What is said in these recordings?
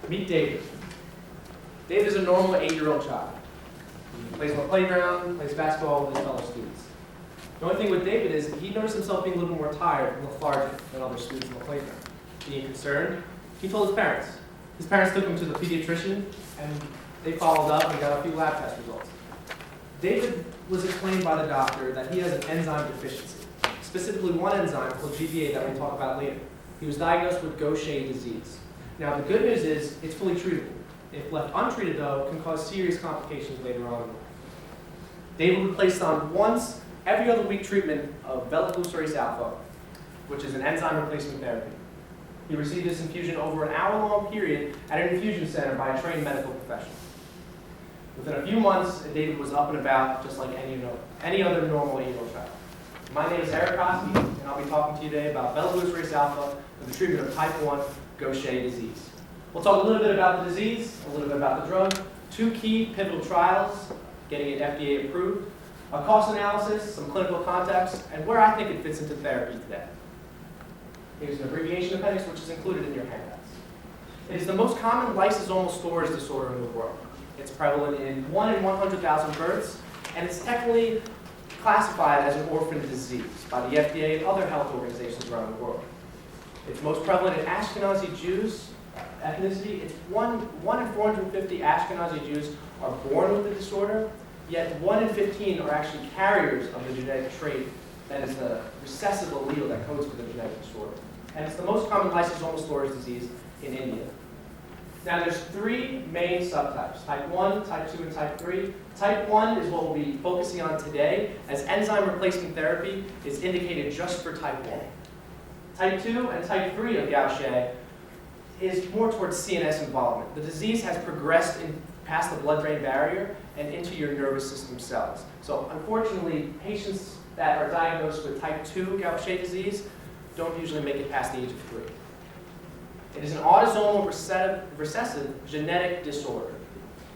Meet David. David is a normal 8-year-old child. He plays on the playground, plays basketball with his fellow students. The only thing with David is he noticed himself being a little more tired and lethargic than other students in the playground. Being concerned, he told his parents. His parents took him to the pediatrician, and they followed up and got a few lab test results. David was explained by the doctor that he has an enzyme deficiency, specifically one enzyme called GBA that we'll talk about later. He was diagnosed with Gaucher disease. Now, the good news is it's fully treatable. If left untreated, though, it can cause serious complications later on in life. David would be placed on once every other week treatment of Velaglucerase Alfa, which is an enzyme replacement therapy. He received this infusion over an hour-long period at an infusion center by a trained medical professional. Within a few months, David was up and about just like any other normal 8-year-old child. My name is Kosky, and I'll be talking to you today about Velaglucerase Alfa for the treatment of type 1 Gaucher disease. We'll talk a little bit about the disease, a little bit about the drug, 2 key pivotal trials, getting it FDA approved, a cost analysis, some clinical context, and where I think it fits into therapy today. Here's an abbreviation appendix which is included in your handouts. It is the most common lysosomal storage disorder in the world. It's prevalent in 1 in 100,000 births, and it's technically classified as an orphan disease by the FDA and other health organizations around the world. It's most prevalent in Ashkenazi Jews ethnicity. It's 1 in 450 Ashkenazi Jews are born with the disorder, yet 1 in 15 are actually carriers of the genetic trait that is the recessive allele that codes for the genetic disorder. And it's the most common lysosomal storage disease in India. Now there's 3 main subtypes, type 1, type 2, and type 3. Type 1 is what we'll be focusing on today, as enzyme replacement therapy is indicated just for type 1. Type 2 and type 3 of Gaucher is more towards CNS involvement. The disease has progressed past the blood-brain barrier and into your nervous system cells. So unfortunately, patients that are diagnosed with type 2 Gaucher disease don't usually make it past the age of 3. It is an autosomal recessive genetic disorder.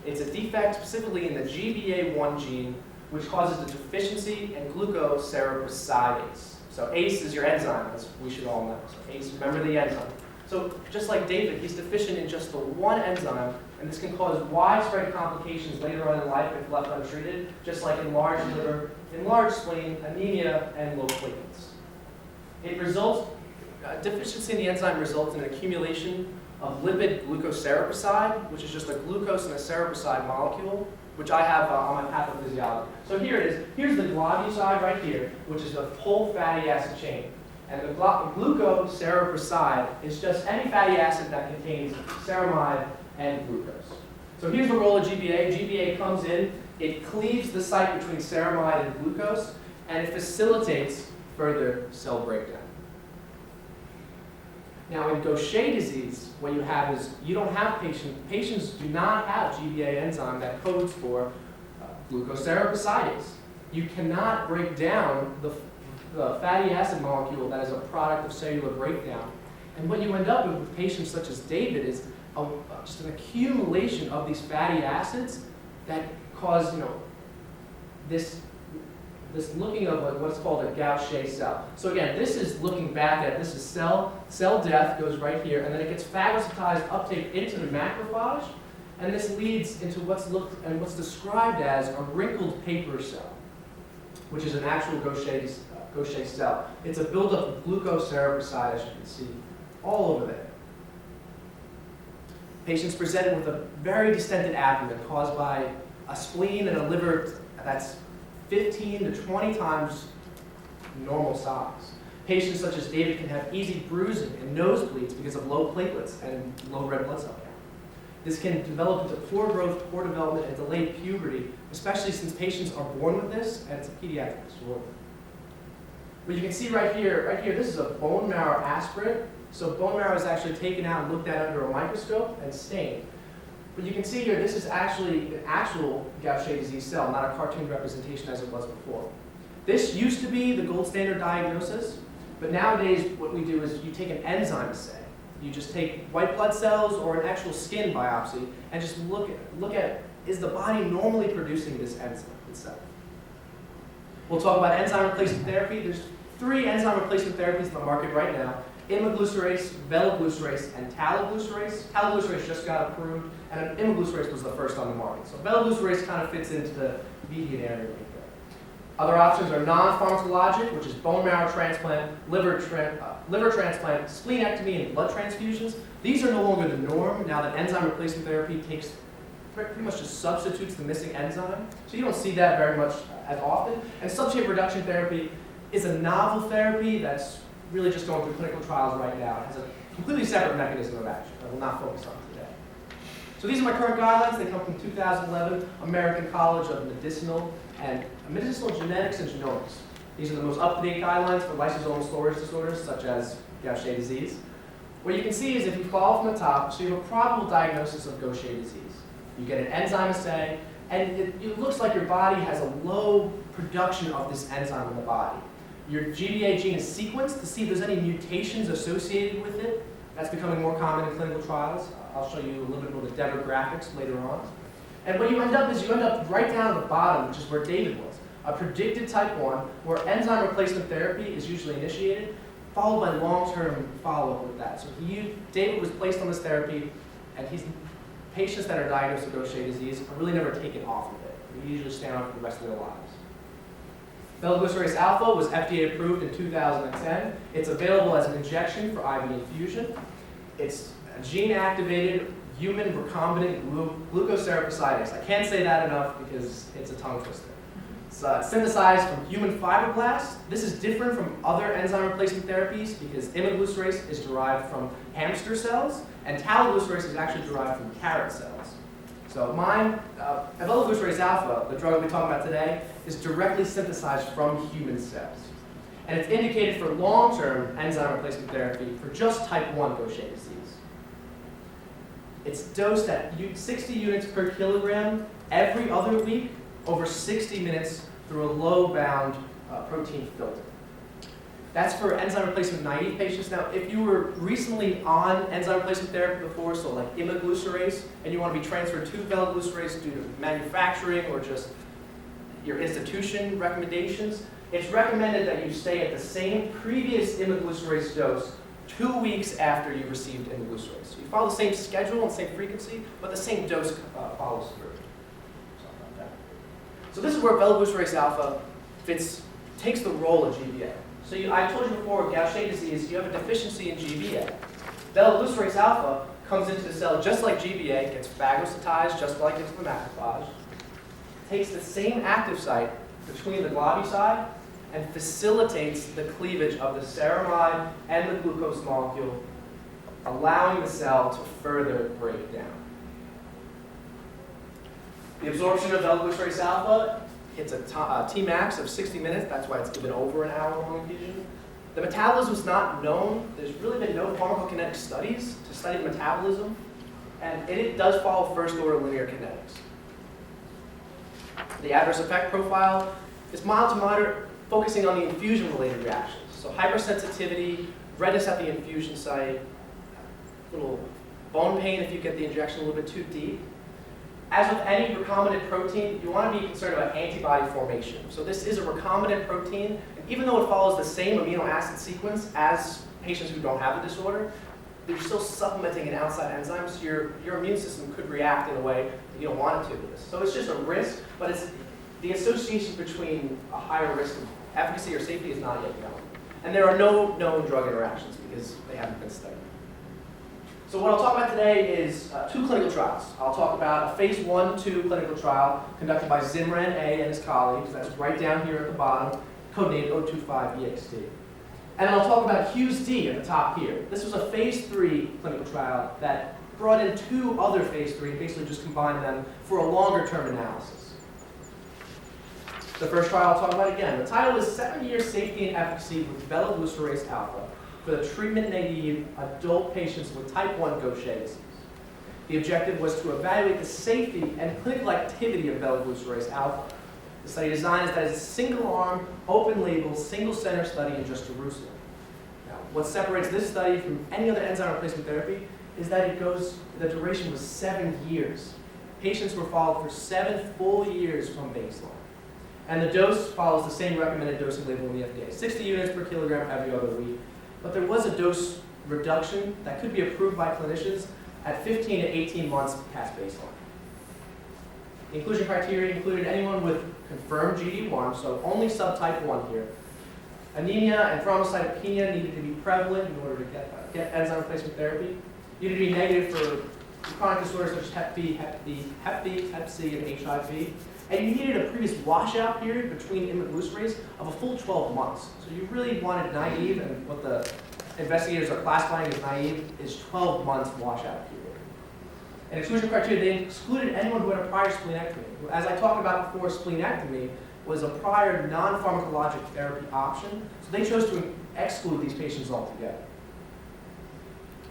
It's a defect specifically in the GBA1 gene, which causes a deficiency in glucocerebrosidase. So ACE is your enzyme, as we should all know. So ACE, remember the enzyme. So just like David, he's deficient in just the one enzyme, and this can cause widespread complications later on in life if left untreated, just like enlarged liver, enlarged spleen, anemia, and low platelets. Deficiency in the enzyme results in an accumulation of lipid glucocerebrosid, which is just a glucose and a cerebroside molecule, which I have on my pathophysiology. So here it is. Here's the glucoside right here, which is the whole fatty acid chain. And the glucocerebrosid is just any fatty acid that contains ceramide and glucose. So here's the role of GBA. GBA comes in, it cleaves the site between ceramide and glucose, and it facilitates further cell breakdown. Now in Gaucher disease, what you have is you don't have patients do not have GBA enzyme that codes for glucocerebrosidase. You cannot break down the fatty acid molecule that is a product of cellular breakdown. And what you end up with patients such as David is just an accumulation of these fatty acids that cause this looking of what's called a Gaucher cell. So again, this is looking back at, this is cell death goes right here, and then it gets phagocytized uptake into the macrophage, and this leads into what's described as a wrinkled paper cell, which is an actual Gaucher cell. It's a buildup of glucocerebrosid, as you can see, all over there. Patients presented with a very distended abdomen caused by a spleen and a liver that's 15 to 20 times normal size. Patients such as David can have easy bruising and nosebleeds because of low platelets and low red blood cell count. This can develop into poor growth, poor development, and delayed puberty, especially since patients are born with this, and it's a pediatric disorder. What you can see right here, this is a bone marrow aspirate. So bone marrow is actually taken out and looked at under a microscope and stained. But you can see here, this is actually an actual Gaucher disease cell, not a cartoon representation as it was before. This used to be the gold standard diagnosis, but nowadays what we do is you take an enzyme assay. You just take white blood cells or an actual skin biopsy and just look at is the body normally producing this enzyme itself. We'll talk about enzyme replacement therapy. There's 3 enzyme replacement therapies in the market right now, imaglucerase, velaglucerase, and taloglucerase. Taloglucerase just got approved, and imaglucerase was the first on the market. So velaglucerase kind of fits into the median area right there. Other options are non-pharmacologic, which is bone marrow transplant, liver transplant, splenectomy, and blood transfusions. These are no longer the norm now that enzyme replacement therapy pretty much just substitutes the missing enzyme. So you don't see that very much as often. And substrate reduction therapy is a novel therapy that's really just going through clinical trials right now. It has a completely separate mechanism of action that we'll not focus on today. So these are my current guidelines. They come from 2011 American College of Medicinal Genetics and Genomics. These are the most up-to-date guidelines for lysosomal storage disorders such as Gaucher disease. What you can see is if you follow from the top, so you have a probable diagnosis of Gaucher disease. You get an enzyme assay, and it looks like your body has a low production of this enzyme in the body. Your GBA gene is sequenced to see if there's any mutations associated with it. That's becoming more common in clinical trials. I'll show you a little bit more of the demographics later on. And what you end up right down at the bottom, which is where David was, a predicted type 1, where enzyme replacement therapy is usually initiated, followed by long-term follow-up with that. So David was placed on this therapy, and patients that are diagnosed with Gaucher disease are really never taken off of it. They usually stay on it for the rest of their lives. Velaglucerase alpha was FDA approved in 2010. It's available as an injection for IV infusion. It's a gene-activated human recombinant glucocerebrosidase. I can't say that enough because it's a tongue twister. It's synthesized from human fibroblasts. This is different from other enzyme replacement therapies because imaglucerase is derived from hamster cells, and taloglucerase is actually derived from carrot cells. So velaglucerase alpha, the drug we'll be talking about today, is directly synthesized from human cells. And it's indicated for long-term enzyme replacement therapy for just type 1 Gaucher disease. It's dosed at 60 units per kilogram every other week over 60 minutes through a low-bound protein filter. That's for enzyme replacement naive patients. Now, if you were recently on enzyme replacement therapy before, so like imaglucerase, and you want to be transferred to velaglucerase due to manufacturing or just your institution recommendations, it's recommended that you stay at the same previous imaglucerase dose 2 weeks after you received imaglucerase. So you follow the same schedule and same frequency, but the same dose follows through. So this is where velaglucerase alpha takes the role of GBA. So I told you before, with Gaucher disease, you have a deficiency in GBA. Velaglucerase alpha comes into the cell just like GBA, gets phagocytized just like into the macrophage, takes the same active site between the globule and facilitates the cleavage of the ceramide and the glucose molecule, allowing the cell to further break down. The absorption of velaglucerase alpha hits a Tmax of 60 minutes. That's why it's given over an hour-long infusion. The metabolism is not known. There's really been no pharmacokinetic studies to study the metabolism, and it does follow first-order linear kinetics. The adverse effect profile is mild to moderate, focusing on the infusion-related reactions. So hypersensitivity, redness at the infusion site, little bone pain if you get the injection a little bit too deep. As with any recombinant protein, you want to be concerned about antibody formation. So this is a recombinant protein, and even though it follows the same amino acid sequence as patients who don't have the disorder, you're still supplementing an outside enzyme, so your immune system could react in a way that you don't want it to with this. So it's just a risk, but it's the association between a higher risk of efficacy or safety is not yet known. And there are no known drug interactions because they haven't been studied. So what I'll talk about today is 2 clinical trials. I'll talk about a phase 1/2 clinical trial conducted by Zimran A. and his colleagues. That's right down here at the bottom, codenamed 025EXT. And then I'll talk about Hughes D at the top here. This was a phase 3 clinical trial that brought in 2 other phase 3 and basically just combined them for a longer-term analysis. The first trial I'll talk about again. The title is 7-Year Safety and Efficacy with Velaglucerase alpha for the treatment-naive adult patients with type 1 Gaucher disease. The objective was to evaluate the safety and clinical activity of velaglucerase alpha. The study design is that it's a single-arm, open-label, single-center study in just Jerusalem. Now, what separates this study from any other enzyme replacement therapy is that the duration was 7 years. Patients were followed for 7 full years from baseline. And the dose follows the same recommended dosing label in the FDA, 60 units per kilogram every other week. but there was a dose reduction that could be approved by clinicians at 15 to 18 months past baseline. The inclusion criteria included anyone with confirmed GD1, so only subtype 1 here. Anemia and thrombocytopenia needed to be prevalent in order to get enzyme replacement therapy. You needed to be negative for chronic disorders such as Hep B, Hep C, and HIV. And you needed a previous washout period between Velaglucerase of a full 12 months. So you really wanted naive, and what the investigators are classifying as naive is 12 months washout period. And exclusion criteria, they excluded anyone who had a prior splenectomy. As I talked about before, splenectomy was a prior non-pharmacologic therapy option, so they chose to exclude these patients altogether.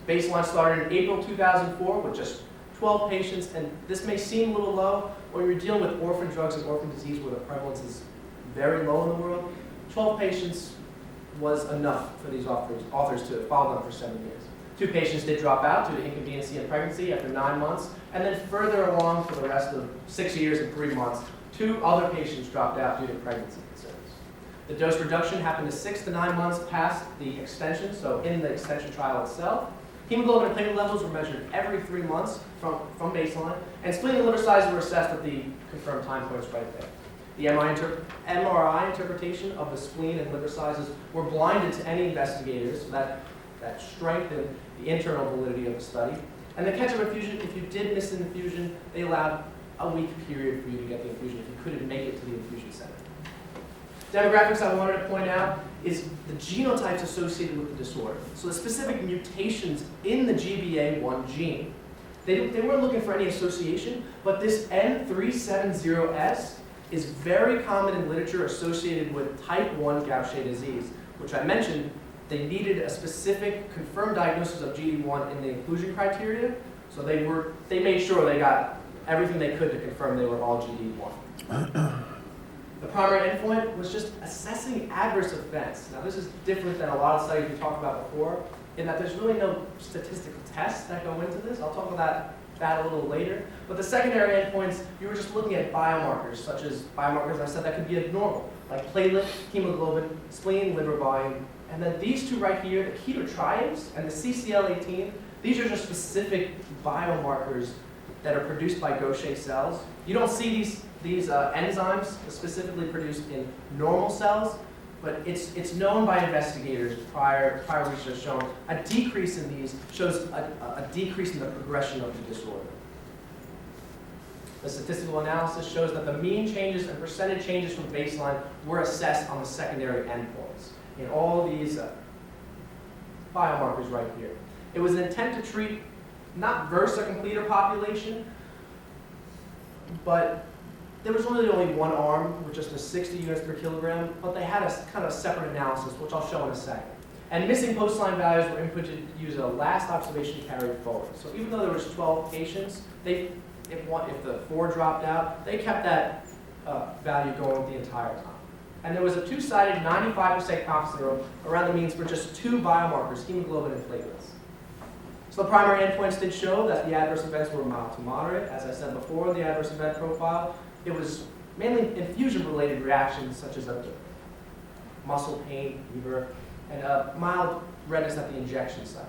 Baseline started in April 2004 with just 12 patients, and this may seem a little low when you're dealing with orphan drugs and orphan disease where the prevalence is very low in the world. 12 patients was enough for these authors to follow them for 7 years. 2 patients did drop out due to inconvenience in pregnancy after 9 months, and then further along for the rest of 6 years and 3 months, 2 other patients dropped out due to pregnancy concerns. The dose reduction happened to 6 to 9 months past the extension, so in the extension trial itself. Hemoglobin and platelet levels were measured every 3 months from baseline, and spleen and liver sizes were assessed at the confirmed time points right there. The MRI interpretation of the spleen and liver sizes were blinded to any investigators, so that strengthened the internal validity of the study. And the catch-up infusion, if you did miss an infusion, they allowed a week period for you to get the infusion if you couldn't make it to the infusion center. Demographics I wanted to point out is the genotypes associated with the disorder. So the specific mutations in the GBA1 gene. They weren't looking for any association, but this N370S is very common in literature associated with type 1 Gaucher disease, which I mentioned. They needed a specific confirmed diagnosis of GD1 in the inclusion criteria, so they made sure they got everything they could to confirm they were all GD1. The primary endpoint was just assessing adverse events. Now this is different than a lot of studies we talked about before, in that there's really no statistical tests that go into this. I'll talk about that a little later. But the secondary endpoints, you were just looking at biomarkers, such as biomarkers I said that could be abnormal, like platelet, hemoglobin, spleen, liver volume. And then these 2 right here, the ketotriates and the CCL18, these are just specific biomarkers that are produced by Gaucher cells. You don't see these enzymes specifically produced in normal cells, but it's known by investigators, prior research shown a decrease in these shows a decrease in the progression of the disorder. The statistical analysis shows that the mean changes and percentage changes from baseline were assessed on the secondary endpoints in all of these biomarkers right here. It was an intent to treat not versus a completer population, but there was really only one arm with just a 60 units per kilogram, but they had a kind of separate analysis, which I'll show in a second. And missing post-line values were inputted to use a last observation carried forward. So even though there was 12 patients, if the 4 dropped out, they kept that value going the entire time. And there was a 2-sided 95% confidence interval around the means for just 2 biomarkers, hemoglobin and platelets. So the primary endpoints did show that the adverse events were mild to moderate. As I said before, the adverse event profile, it was mainly infusion-related reactions such as muscle pain, fever, and mild redness at the injection site.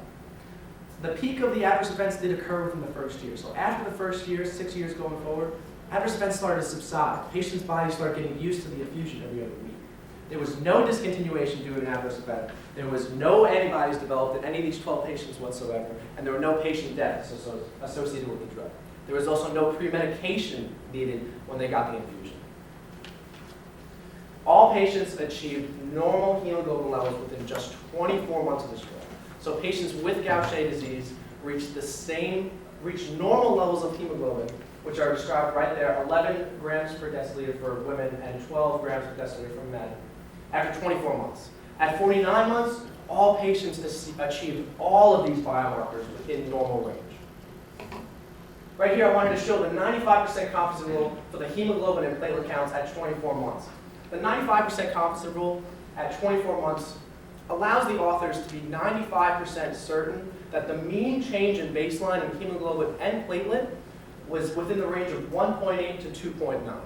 The peak of the adverse events did occur within the first year. So after the first year, 6 years going forward, adverse events started to subside. Patients' bodies started getting used to the infusion every other week. There was no discontinuation due to an adverse event. There was no antibodies developed in any of these 12 patients whatsoever, and there were no patient deaths associated with the drug. There was also no pre-medication needed when they got the infusion. All patients achieved normal hemoglobin levels within just 24 months of this drug. So patients with Gaucher disease reached normal levels of hemoglobin, which are described right there, 11 grams per deciliter for women and 12 grams per deciliter for men, after 24 months. At 49 months, all patients achieved all of these biomarkers within normal range. Right here, I wanted to show the 95% confidence interval for the hemoglobin and platelet counts at 24 months. The 95% confidence interval at 24 months allows the authors to be 95% certain that the mean change in baseline in hemoglobin and platelet was within the range of 1.8 to 2.9.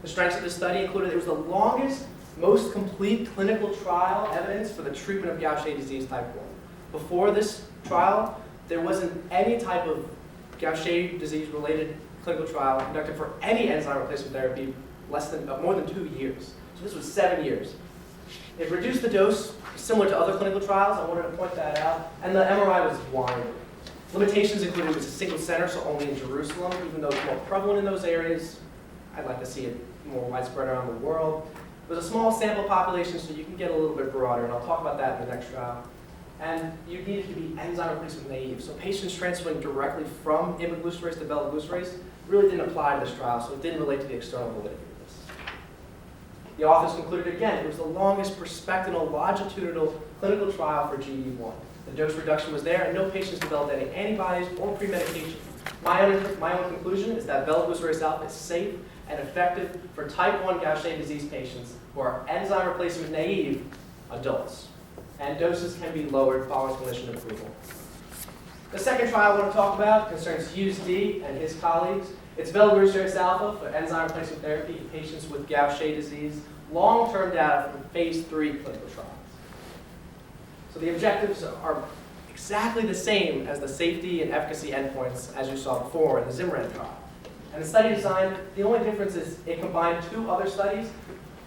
The strengths of the study included it was the longest most complete clinical trial evidence for the treatment of Gaucher disease type 1. Before this trial, there wasn't any type of Gaucher disease-related clinical trial conducted for any enzyme replacement therapy more than 2 years. So this was 7 years. It reduced the dose similar to other clinical trials. I wanted to point that out. And the MRI was blind. Limitations included it was a single center, so only in Jerusalem, even though it's more prevalent in those areas. I'd like to see it more widespread around the world. It was a small sample population, so you can get a little bit broader, and I'll talk about that in the next trial. And you needed to be enzyme replacement naive. So patients transferring directly from imiglucerase to velaglucerase really didn't apply to this trial, so it didn't relate to the external validity of this. The authors concluded again, it was the longest prospectinal longitudinal clinical trial for GD1. The dose reduction was there, and no patients developed any antibodies or pre-medication. My own conclusion is that velaglucerase alpha is safe and effective for type 1 Gaucher disease patients who are enzyme replacement naive adults. And doses can be lowered following clinician approval. The second trial I want to talk about concerns Hughes D. and his colleagues. It's velaglucerase alpha for enzyme replacement therapy in patients with Gaucher disease, long-term data from phase 3 clinical trials. So the objectives are exactly the same as the safety and efficacy endpoints as you saw before in the Zimran trial. And the study design, the only difference is it combined 2 other studies.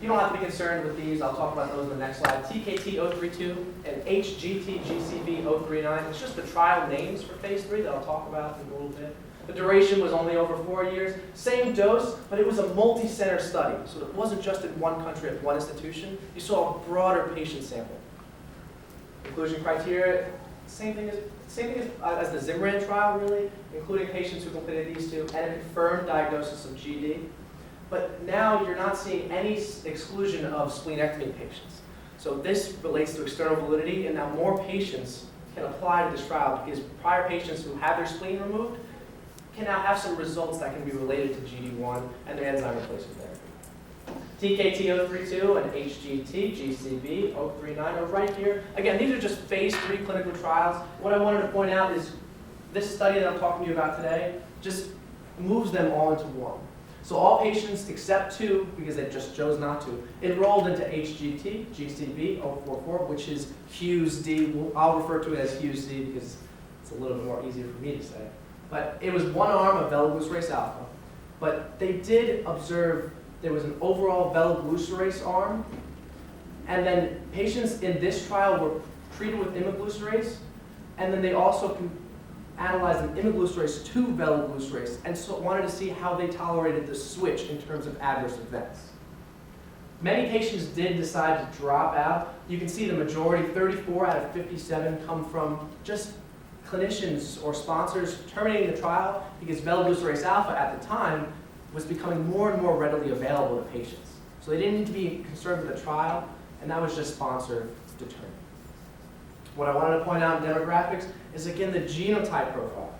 You don't have to be concerned with these. I'll talk about those in the next slide. TKT-032 and HGT-GCB-039. It's just the trial names for phase 3 that I'll talk about in a little bit. The duration was only over 4 years. Same dose, but it was a multi-center study. So it wasn't just in one country at one institution. You saw a broader patient sample. Inclusion criteria, same thing as the Zimran trial, really, including patients who completed these 2 and a confirmed diagnosis of GD. But now you're not seeing any exclusion of splenectomy patients. So this relates to external validity, and now more patients can apply to this trial because prior patients who had their spleen removed can now have some results that can be related to GD1 and their enzyme replacement therapy. TKT-032 and HGT-GCB-039 are right here. Again, these are just phase 3 clinical trials. What I wanted to point out is this study that I'm talking to you about today just moves them all into one. So all patients except 2, because they just chose not to, enrolled into HGT-GCB-044, which is Hughes D. I'll refer to it as Hughes D because it's a little bit more easier for me to say. But it was one arm of velaglucerase alpha. But they did observe there was an overall velaglucerase arm, and then patients in this trial were treated with imiglucerase, and then they also analyzed an imiglucerase to velaglucerase, and so wanted to see how they tolerated the switch in terms of adverse events. Many patients did decide to drop out. You can see the majority, 34 out of 57, come from just clinicians or sponsors terminating the trial because velaglucerase alpha at the time was becoming more and more readily available to patients. So they didn't need to be concerned with the trial, and that was just sponsor determined. What I wanted to point out in demographics is, again, the genotype profile.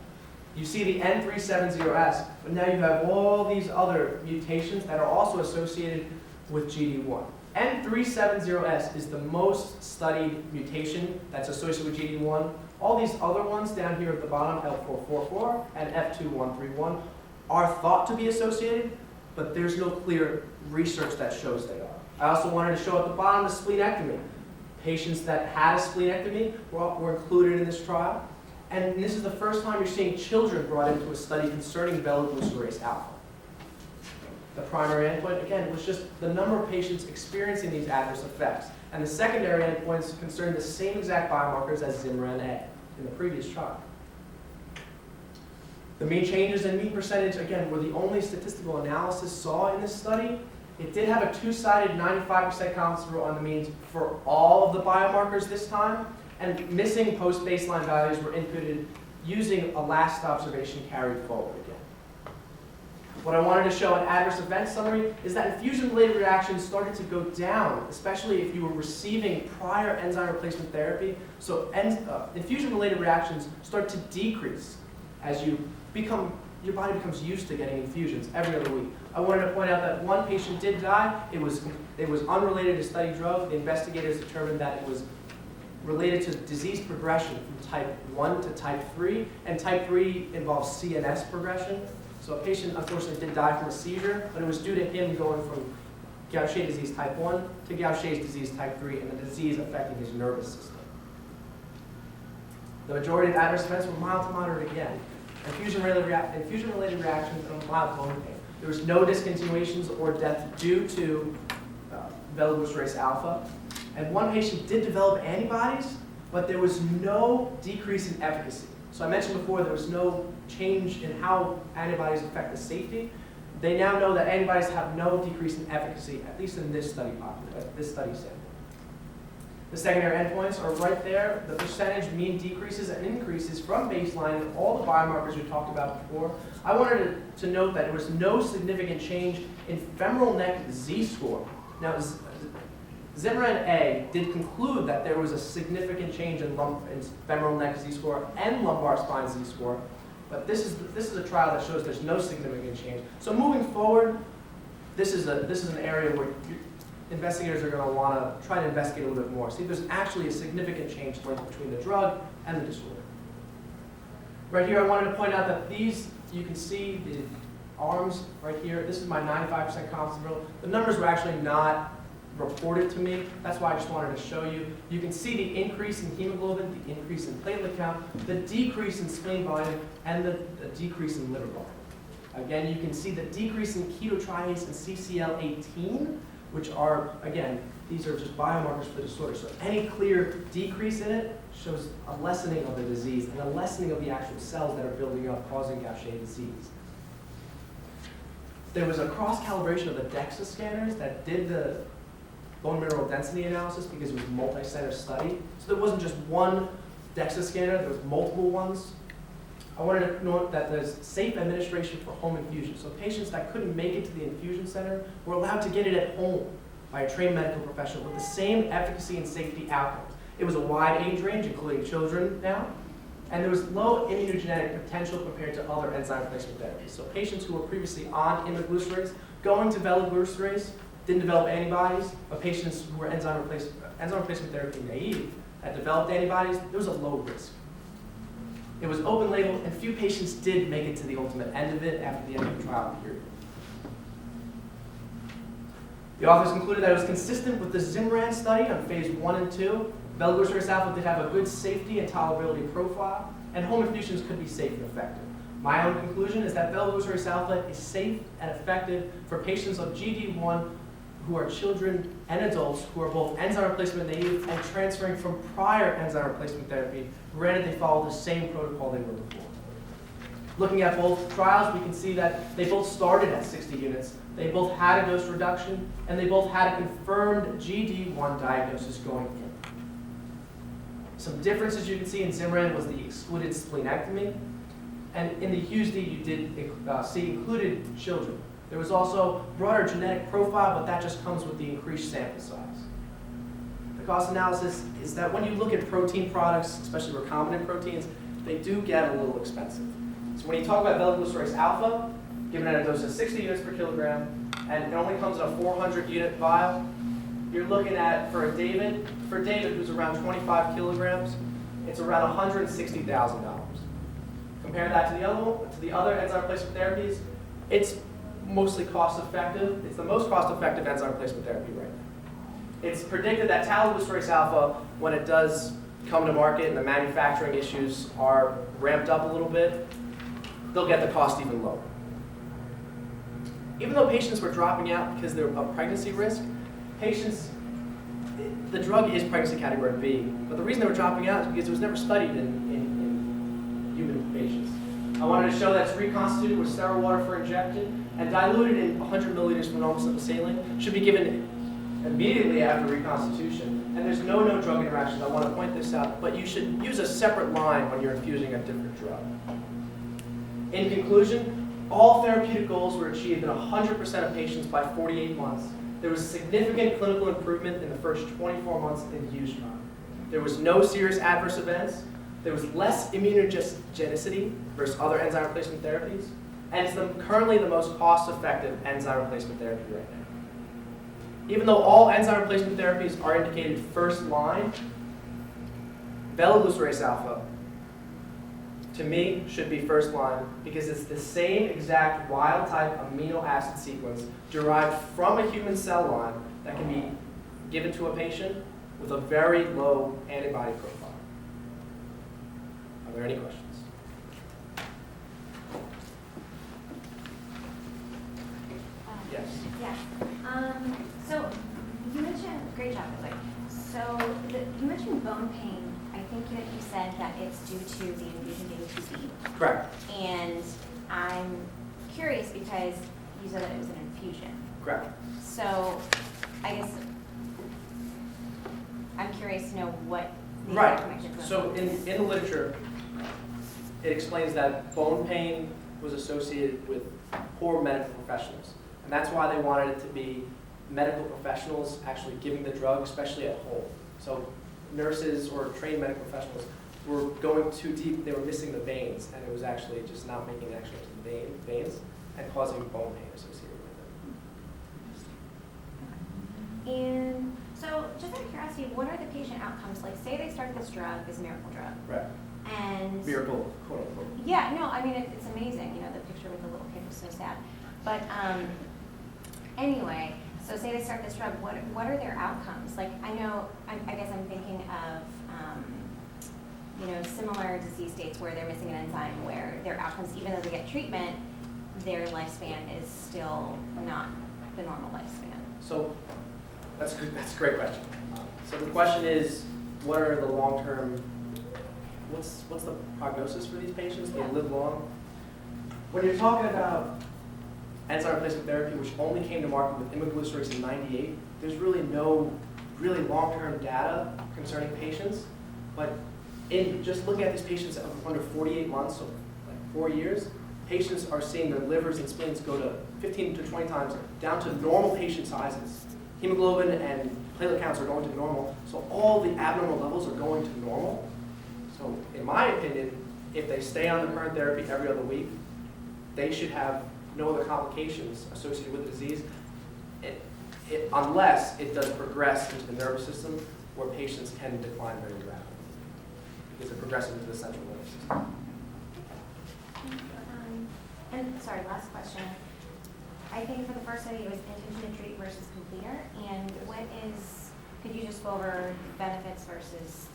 You see the N370S, but now you have all these other mutations that are also associated with GD1. N370S is the most studied mutation that's associated with GD1. All these other ones down here at the bottom, L444 and F2131, are thought to be associated, but there's no clear research that shows they are. I also wanted to show at the bottom the splenectomy. Patients that had a splenectomy were included in this trial. And this is the first time you're seeing children brought into a study concerning velaglucerase alpha. The primary endpoint, again, was just the number of patients experiencing these adverse effects. And the secondary endpoints concerned the same exact biomarkers as Zimran A in the previous trial. The mean changes in mean percentage, again, were the only statistical analysis saw in this study. It did have a 2-sided 95% confidence interval on the means for all of the biomarkers this time, and missing post-baseline values were inputted using a last observation carried forward again. What I wanted to show in adverse event summary is that infusion-related reactions started to go down, especially if you were receiving prior enzyme replacement therapy. So infusion-related reactions start to decrease as your body becomes used to getting infusions every other week. I wanted to point out that one patient did die. It was unrelated to study drug. The investigators determined that it was related to disease progression from type 1 to type 3, and type 3 involves CNS progression. So a patient, unfortunately, did die from a seizure, but it was due to him going from Gaucher disease type 1 to Gaucher's disease type 3 and the disease affecting his nervous system. The majority of adverse events were mild to moderate again. Infusion-related reactions and mild bone pain. There was no discontinuations or death due to Velaglucerase alpha. And one patient did develop antibodies, but there was no decrease in efficacy. So I mentioned before there was no change in how antibodies affect the safety. They now know that antibodies have no decrease in efficacy, at least in this study sample. The secondary endpoints are right there. The percentage mean decreases and increases from baseline in all the biomarkers we talked about before. I wanted to note that there was no significant change in femoral neck Z-score. Now, Zimmerman A did conclude that there was a significant change in femoral neck Z-score and lumbar spine Z-score, but this is a trial that shows there's no significant change. So moving forward, this is an area where investigators are going to want to try to investigate a little bit more. See if there's actually a significant change linked between the drug and the disorder. Right here, I wanted to point out that these, you can see the arms right here. This is my 95% confidence interval. The numbers were actually not reported to me. That's why I just wanted to show you. You can see the increase in hemoglobin, the increase in platelet count, the decrease in spleen volume, and the decrease in liver volume. Again, you can see the decrease in ketotriase and CCL18, which are, again, these are just biomarkers for the disorder. So any clear decrease in it shows a lessening of the disease and a lessening of the actual cells that are building up, causing Gaucher disease. There was a cross-calibration of the DEXA scanners that did the bone mineral density analysis because it was a multi-center study. So there wasn't just one DEXA scanner, there was multiple ones. I wanted to note that there's safe administration for home infusion. So patients that couldn't make it to the infusion center were allowed to get it at home by a trained medical professional with the same efficacy and safety outcomes. It was a wide age range, including children now, and there was low immunogenic potential compared to other enzyme replacement therapies. So patients who were previously on velaglucerase, going to velaglucerase, didn't develop antibodies, but patients who were enzyme replacement therapy naive that developed antibodies, there was a low risk. It was open label, and few patients did make it to the ultimate end of it after the end of the trial period. The authors concluded that it was consistent with the Zimran study on phase 1 and 2. Velaglucerase alpha did have a good safety and tolerability profile, and home infusions could be safe and effective. My own conclusion is that Velaglucerase alpha is safe and effective for patients of GD1 who are children and adults who are both enzyme replacement naive and transferring from prior enzyme replacement therapy, granted they follow the same protocol they were before. Looking at both trials, we can see that they both started at 60 units, they both had a dose reduction, and they both had a confirmed GD1 diagnosis going in. Some differences you can see in Zimran was the excluded splenectomy, and in the Hughes-D you did see included children. There was also broader genetic profile, but that just comes with the increased sample size. The cost analysis is that when you look at protein products, especially recombinant proteins, they do get a little expensive. So when you talk about Velaglucerase alpha, given at a dose of 60 units per kilogram, and it only comes in a 400 unit vial, you're looking at, for David who's around 25 kilograms, it's around $160,000. Compare that to the other enzyme replacement therapies, it's mostly cost effective. It's the most cost effective enzyme replacement therapy right now. It's predicted that Velaglucerase alpha, when it does come to market and the manufacturing issues are ramped up a little bit, they'll get the cost even lower. Even though patients were dropping out because they're of pregnancy risk, the drug is pregnancy category B, but the reason they were dropping out is because it was never studied in human patients. I wanted to show that it's reconstituted with sterile water for injection and diluted in 100 milliliters of normal simple saline, should be given immediately after reconstitution. And there's no drug interactions. I want to point this out, but you should use a separate line when you're infusing a different drug. In conclusion, all therapeutic goals were achieved in 100% of patients by 48 months. There was significant clinical improvement in the first 24 months in the Hughes trial. There was no serious adverse events. There was less immunogenicity versus other enzyme replacement therapies. And it's currently the most cost-effective enzyme replacement therapy right now. Even though all enzyme replacement therapies are indicated first line, Velaglucerase alpha to me, should be first line because it's the same exact wild type amino acid sequence derived from a human cell line that can be given to a patient with a very low antibody profile. Are there any questions? Yes. Yes. So you mentioned, great job, by the way. So you mentioned bone pain. I think that you said that it's due to the infusion being too deep. Correct. And I'm curious because you said that it was an infusion. Correct. So I guess I'm curious to know what the Right. connection was. So in the literature, it explains that bone pain was associated with poor medical professionals. And that's why they wanted it to be medical professionals actually giving the drug, especially at home. So nurses or trained medical professionals were going too deep, they were missing the veins, and it was actually just not making an action to the veins and causing bone pain associated with it. And so just out of curiosity, what are the patient outcomes? Like say they start this drug, this miracle drug. Right. And Miracle, quote unquote. yeah, no, I mean, it's amazing. You know, the picture with the little kid was so sad. But anyway, so say they start this drug, what are their outcomes? Like, I know, I guess I'm thinking of, you know, similar disease states where they're missing an enzyme where their outcomes, even though they get treatment, their lifespan is still not the normal lifespan. So that's good. That's a great question. So the question is, what are the long-term, what's the prognosis for these patients? They live long. When you're talking about enzyme replacement therapy, which only came to market with Velaglucerase in '98, there's really no really long-term data concerning patients. But in just looking at these patients under 48 months, so like 4 years, patients are seeing their livers and spleens go to 15 to 20 times down to normal patient sizes. Hemoglobin and platelet counts are going to normal, so all the abnormal levels are going to normal. So in my opinion, if they stay on the current therapy every other week, they should have no other complications associated with the disease, unless it does progress into the nervous system, where patients can decline very rapidly, because it progresses into the central nervous system. And sorry, last question. I think for the first study it was intention to treat versus completer, and could you just go over benefits versus,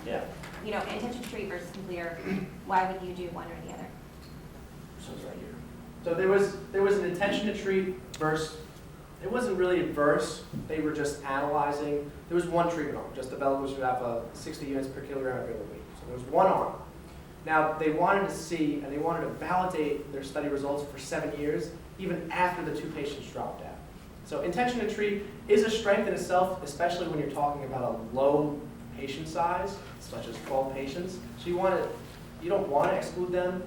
you know, intention to treat versus completer, why would you do one or the other? So it's right here. So there was an intention to treat versus, it wasn't really verse, they were just analyzing. There was one treatment arm, just the Velaglucerase 60 units per kilogram every other week. So there was one arm. Now they wanted to see, and they wanted to validate their study results for 7 years, even after the 2 patients dropped out. So intention to treat is a strength in itself, especially when you're talking about a low patient size, such as 12 patients. So you don't want to exclude them.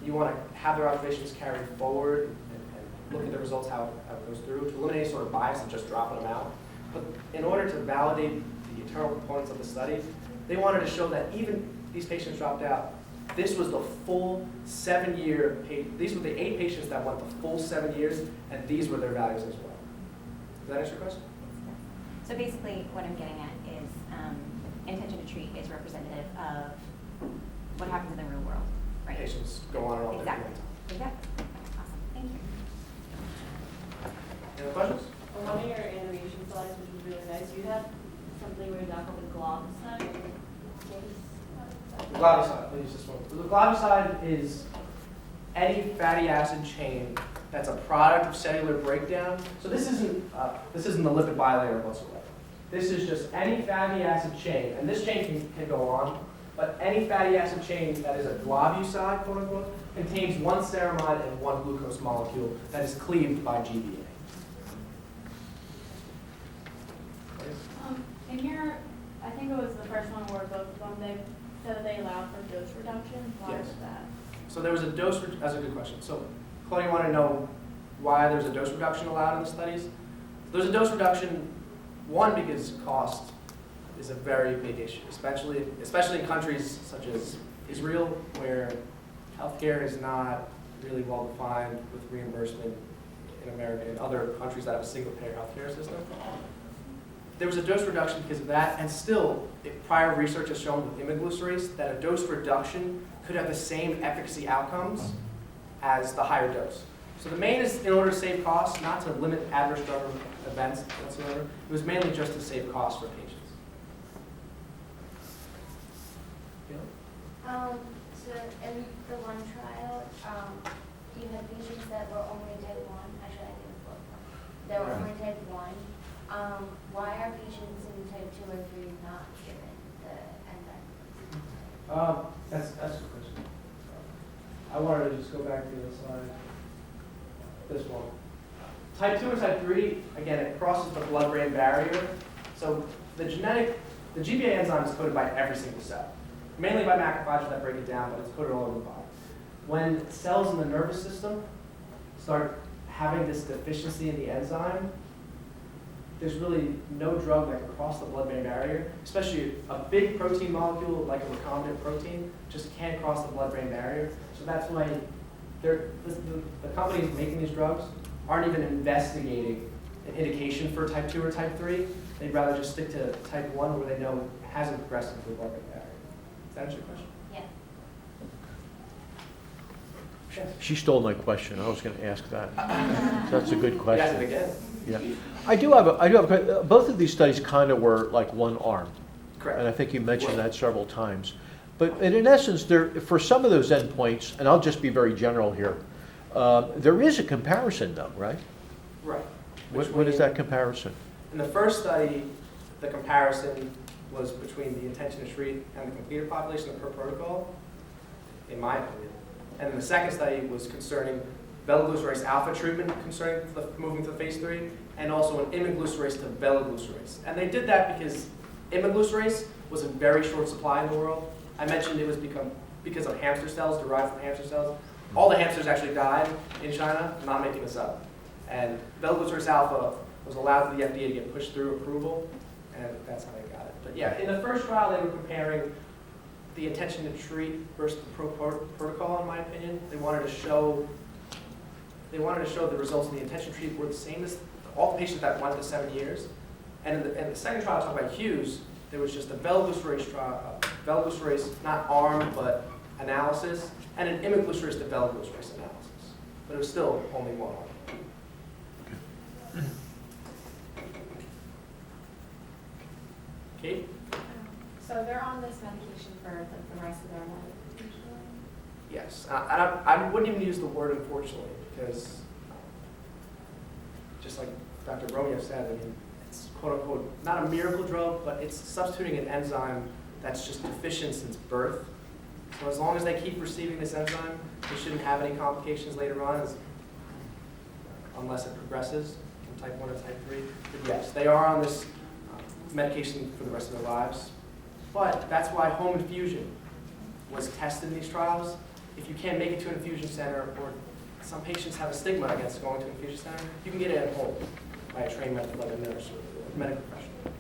You want to have their observations carried forward and look at the results, how it goes through, to eliminate sort of bias and just dropping them out. But in order to validate the internal components of the study, they wanted to show that even these patients dropped out, this was the full 7-year, these were the 8 patients that went the full 7 years, and these were their values as well. Does that answer your question? So basically what I'm getting at is intention to treat is representative of what happens in the real world, right? Patients go on and on. Exactly. Exactly. Awesome. Thank you. Any other questions? On one of your animation slides, which was really nice, you had something where you got called the globicide. The globicide, let me use this one. The globicide is any fatty acid chain that's a product of cellular breakdown. So this isn't the lipid bilayer whatsoever. This is just any fatty acid chain, and this chain can go on, but any fatty acid chain that is a globicide, quote unquote, contains one ceramide and one glucose molecule that is cleaved by GBA. In here, I think it was the first one where both of them, they said that they allowed for dose reduction. Why Yes. was that? So there was a dose, that's a good question. So Claudia, you want to know why there's a dose reduction allowed in the studies? There's a dose reduction, one, because cost is a very big issue, especially in countries such as Israel, where healthcare is not really well defined with reimbursement in America and other countries that have a single payer healthcare system. there was a dose reduction because of that, and still, prior research has shown with imiglucerase that a dose reduction could have the same efficacy outcomes as the higher dose. So the main is in order to save costs, not to limit adverse drug events whatsoever. It was mainly just to save costs for patients. So in the one trial, you had patients that were only type 1. Actually, I think it's both. That were only type 1. Why are patients in type 2 or 3 not given the enzyme? That's a good question. I wanted to just go back to the other slide. This one. Type 2 and type 3, again, it crosses the blood-brain barrier. So the GBA enzyme is coded by every single cell, mainly by macrophages that break it down, but it's coded all over the body. When cells in the nervous system start having this deficiency in the enzyme, there's really no drug that can cross the blood-brain barrier, especially a big protein molecule like a recombinant protein just can't cross the blood-brain barrier. So that's why the companies making these drugs aren't even investigating an indication for type 2 or type 3. They'd rather just stick to type 1 where they know it hasn't progressed into the blood-brain barrier. Does that answer your question? Yeah. She stole my question. I was going to ask that. That's a good question. Yes, again. Yeah, I do have a both of these studies kind of were like one arm, Correct. and I think you mentioned that several times. But in essence, for some of those endpoints, and I'll just be very general here, there is a comparison, though, right? Right. What is that comparison? In the first study, the comparison was between the intention to treat and the completed population per protocol, in my opinion. And then the second study was concerning Velaglucerase alpha treatment concerning moving to phase 3, and also an imiglucerase to Velaglucerase. And they did that because imiglucerase was in very short supply in the world. I mentioned it was because of hamster cells, derived from hamster cells. All the hamsters actually died in China, I'm not making this up. And Velaglucerase alpha was allowed to the FDA to get pushed through approval, and that's how they got it. But yeah, in the first trial, they were comparing the intention to treat versus the protocol, in my opinion. They wanted to show the results in the intention treated were the same as all the patients that went to 7 years. And in the second trial, talked about Hughes, there was just a Velaglucerase trial, Velaglucerase, not arm, but analysis, and an imiglucerase to Velaglucerase analysis. But it was still only one arm. Kate? So they're on this medication for the rest of their life, usually? Yes. I wouldn't even use the word unfortunately, because just like Dr. Romeo said, I mean, it's quote unquote not a miracle drug, but it's substituting an enzyme that's just deficient since birth. So as long as they keep receiving this enzyme, they shouldn't have any complications later on, unless it progresses from type 1 to type 3. But yes, they are on this medication for the rest of their lives. But that's why home infusion was tested in these trials. If you can't make it to an infusion center, or some patients have a stigma against going to an infusion center, you can get it at home by a trained medical nurse or medical professional.